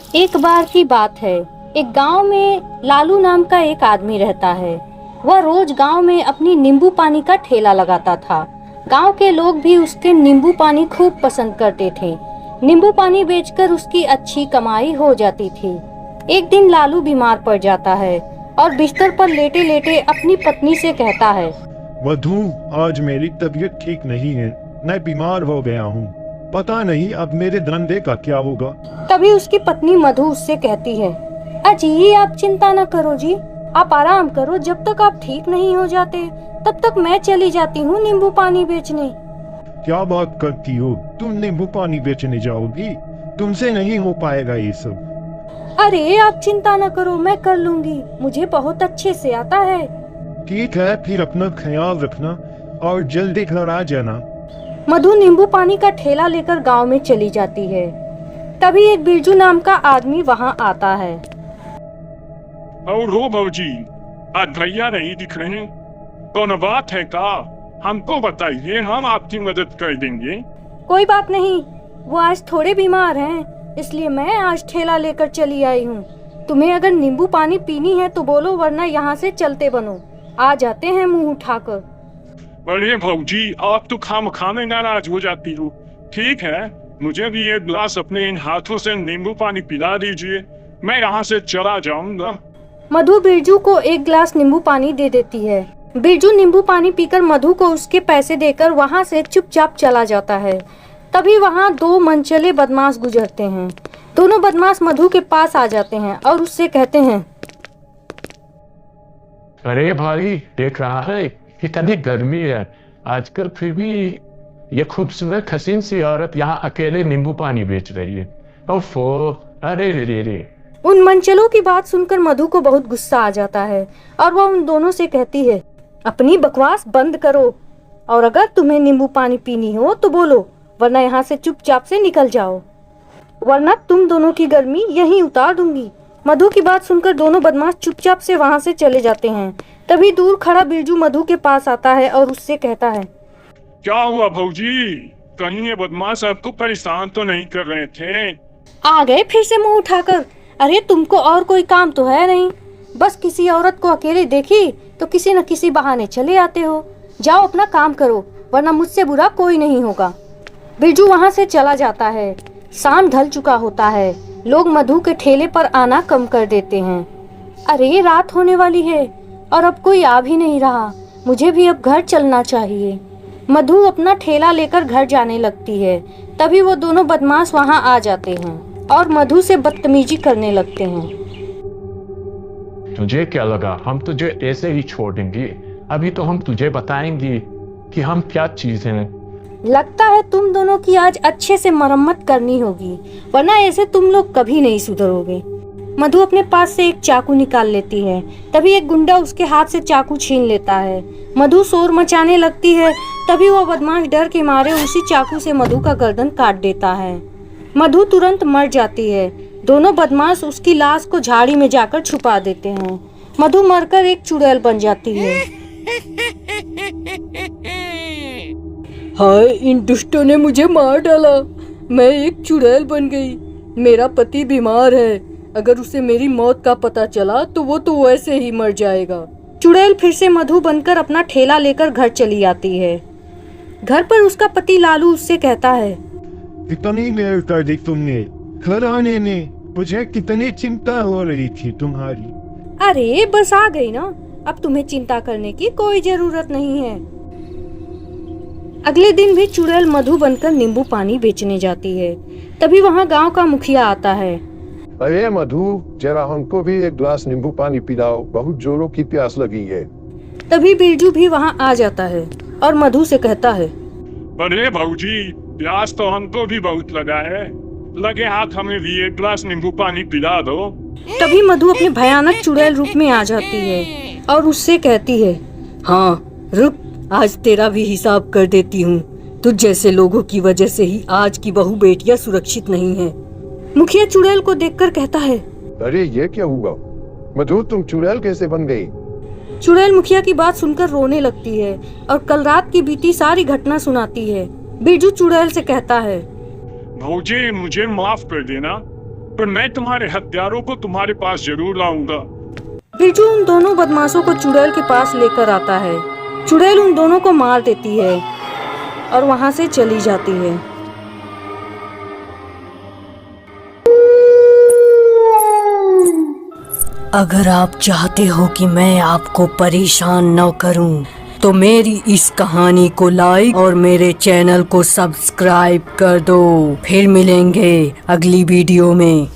एक बार की बात है। एक गांव में लालू नाम का एक आदमी रहता है। वह रोज गांव में अपनी नींबू पानी का ठेला लगाता था। गांव के लोग भी उसके नींबू पानी खूब पसंद करते थे। नींबू पानी बेचकर उसकी अच्छी कमाई हो जाती थी। एक दिन लालू बीमार पड़ जाता है और बिस्तर पर लेटे लेटे अपनी पत्नी से कहता है, मधु, आज मेरी तबीयत ठीक नहीं है। मैं बीमार हो गया हूँ। पता नहीं अब मेरे धंधे का क्या होगा। तभी उसकी पत्नी मधु उससे कहती है, अजी आप चिंता न करो जी, आप आराम करो। जब तक आप ठीक नहीं हो जाते तब तक मैं चली जाती हूँ नींबू पानी बेचने। क्या बात करती हो? तुम नींबू पानी बेचने जाओगी? तुमसे नहीं हो पाएगा ये सब। अरे आप चिंता न करो, मैं कर लूंगी, मुझे बहुत अच्छे से आता है। ठीक है, फिर अपना ख्याल रखना और जल्दी घर आ जाना। मधु नींबू पानी का ठेला लेकर गांव में चली जाती है। तभी एक बिरजू नाम का आदमी वहां आता है। और हो भौजी, आज भैया नहीं दिख रहे। कौन बात है का? हमको बताइए, हम आपकी मदद कर देंगे। कोई बात नहीं, वो आज थोड़े बीमार हैं, इसलिए मैं आज ठेला लेकर चली आई हूँ। तुम्हें अगर नींबू पानी पीनी है तो बोलो, वरना यहाँ से चलते बनो। आ जाते हैं मुंह उठाकर। अरे भौजी, आप तो खामखाने नाराज हो जाती हो। ठीक है, मुझे भी एक गिलास अपने इन हाथों से नींबू पानी पिला दीजिए, मैं यहाँ से चला जाऊंगा। मधु बिरजू को एक गिलास नींबू पानी दे देती है। बिरजू नींबू पानी पीकर मधु को उसके पैसे देकर वहाँ से चुपचाप चला जाता है। तभी वहाँ दो मनचले बदमाश गुजरते हैं। दोनों बदमाश मधु के पास आ जाते हैं और उससे कहते हैं, अरे भाई, देख रहा है कितनी गर्मी है आजकल, फिर भी ये खूबसूरत हसीन सी औरत यहाँ अकेले नींबू पानी बेच रही है। ओफो, अरे रे रे। उन मनचलों की बात सुनकर मधु को बहुत गुस्सा आ जाता है और वह उन दोनों से कहती है, अपनी बकवास बंद करो और अगर तुम्हें नींबू पानी पीनी हो तो बोलो, वरना यहाँ से चुपचाप से निकल जाओ, वरना तुम दोनों की गर्मी यहीं उतार दूंगी। मधु की बात सुनकर दोनों बदमाश चुपचाप से वहाँ से चले जाते हैं। तभी दूर खड़ा बिरजू मधु के पास आता है और उससे कहता है, क्या हुआ भौजी, कहीं ये बदमाश आपको परेशान तो नहीं कर रहे थे? आ गए फिर से मुंह उठाकर। अरे तुमको और कोई काम तो है नहीं, बस किसी औरत को अकेले देखी तो किसी न किसी बहाने चले आते हो। जाओ अपना काम करो, वरना मुझसे बुरा कोई नहीं होगा। बिरजू वहाँ से चला जाता है। शाम ढल चुका होता है। लोग मधु के ठेले पर आना कम कर देते हैं। अरे रात होने वाली है और अब कोई आ भी नहीं रहा, मुझे भी अब घर चलना चाहिए। मधु अपना ठेला लेकर घर जाने लगती है। तभी वो दोनों बदमाश वहाँ आ जाते हैं और मधु से बदतमीजी करने लगते हैं। तुझे क्या लगा हम तुझे ऐसे ही छोड़ देंगे? अभी तो हम तुझे बताएंगे कि हम क्या चीज हैं। लगता है तुम दोनों की आज अच्छे से मरम्मत करनी होगी, वरना ऐसे तुम लोग कभी नहीं सुधरोगे। मधु अपने पास से एक चाकू निकाल लेती है। तभी एक गुंडा उसके हाथ से चाकू छीन लेता है। मधु शोर मचाने लगती है। तभी वो बदमाश डर के मारे उसी चाकू से मधु का गर्दन काट देता है। मधु तुरंत मर जाती है। दोनों बदमाश उसकी लाश को झाड़ी में जाकर छुपा देते हैं। मधु मरकर एक चुड़ैल बन जाती है। हाय, इन दुष्टों ने मुझे मार डाला, मैं एक चुड़ैल बन गई। मेरा पति बीमार है, अगर उसे मेरी मौत का पता चला तो वो तो वैसे ही मर जाएगा। चुड़ैल फिर से मधु बनकर अपना ठेला लेकर घर चली आती है। घर पर उसका पति लालू उससे कहता है, कितनी देर कर दी तुमने? घर आने में मुझे कितनी चिंता हो रही थी तुम्हारी। अरे बस आ गई ना, अब तुम्हें चिंता करने की कोई जरूरत नहीं है। अगले दिन भी चुड़ैल मधु बनकर नींबू पानी बेचने जाती है। तभी वहाँ गांव का मुखिया आता है। अरे मधु, जरा हमको भी एक गिलास नींबू पानी पिलाओ, बहुत जोरों की प्यास लगी है। तभी बिरजू भी वहाँ आ जाता है और मधु से कहता है, अरे भौजी, प्यास तो हमको भी बहुत लगा है, लगे हाथ हमें भी एक गिलास नींबू पानी पिला दो। तभी मधु अपने भयानक चुड़ैल रूप में आ जाती है और उससे कहती है, हाँ रुक, आज तेरा भी हिसाब कर देती हूँ। तुझ जैसे लोगों की वजह से ही आज की बहू बेटियां सुरक्षित नहीं है। मुखिया चुड़ैल को देखकर कहता है, अरे ये क्या हुआ मधु, तुम चुड़ैल कैसे बन गई? चुड़ैल मुखिया की बात सुनकर रोने लगती है और कल रात की बीती सारी घटना सुनाती है। बिरजू चुड़ैल से कहता है, भौजी, मुझे माफ कर देना, पर मैं तुम्हारे हत्यारों को तुम्हारे पास जरूर लाऊंगा। बिरजू उन दोनों बदमाशों को चुड़ैल के पास लेकर आता है। चुड़ैल उन दोनों को मार देती है और वहां से चली जाती है। अगर आप चाहते हो कि मैं आपको परेशान न करूं, तो मेरी इस कहानी को लाइक और मेरे चैनल को सब्सक्राइब कर दो। फिर मिलेंगे अगली वीडियो में।